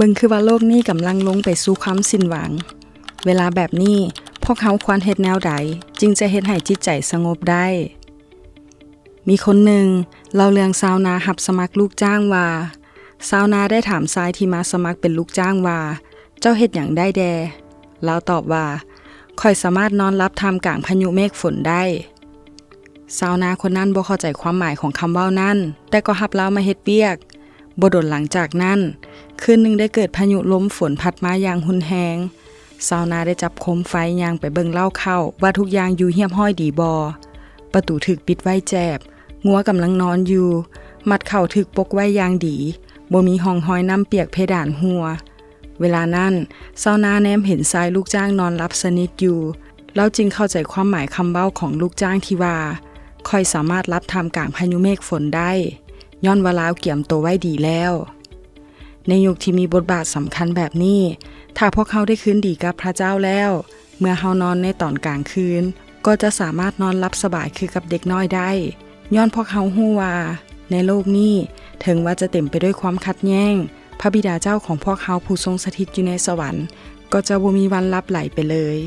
เบิ่งคือว่าโลกนี้กำลังลงไปสู่ความสิ้นหวังเวลาแบบนี้พวกเขาควรเฮ็ดแนวใดจึงจะเฮ็ดให้จิตใจสงบได้มีคนหนึ่งเล่าเรื่องชาวนารับสมัครลูกจ้างว่าชาวนาได้ถามชายที่มาสมัครเป็นลูกจ้างว่าเจ้าเฮ็ดหยังได้แดลาวตอบว่าข้อยสามารถนอนรับท่ามกลางพายุเมฆฝนได้ชาวนาคนนั้นบ่เข้าใจความหมายของคำเว้านั้นแต่ก็รับลาวมาเฮ็ดเวียกบ่ดนหลังจากนั้นคืนหนึ่งได้เกิดพายุลมฝนพัดมาอย่างรุนแรงชาวนาได้จับโคมไฟย่างไปเบิ่งเล่าเข้าว่าทุกอย่างอยู่เรียบร้อยดีบ่ประตูถูกปิดไว้แจบงัวกำลังนอนอยู่มัดเข่าถูกปกไว้อย่างดีบ่มีห้องห้อยน้ำเปียกเพดานหัวเวลานั้นชาวนาแนมเห็นชายลูกจ้างนอนรับสนิทอยู่แล้วจึงเข้าใจความหมายคำเว้าของลูกจ้างที่ว่าค่อยสามารถรับท่ามกลางพายุเมฆฝนได้ย้อนว่าลาวเกี่ยมตัวไว้ดีแล้วในยุคที่มีบทบาทสำคัญแบบนี้ถ้าพวกเขาได้คืนดีกับพระเจ้าแล้วเมื่อเฮานอนในตอนกลางคืนก็จะสามารถนอนหลับสบายคือกับเด็กน้อยได้ย้อนพวกเขาฮู้ว่าในโลกนี้ถึงว่าจะเต็มไปด้วยความขัดแย้งพระบิดาเจ้าของพวกเขาผู้ทรงสถิตอยู่ในสวรรค์ก็จะบ่มีวันลับไหลไปเลย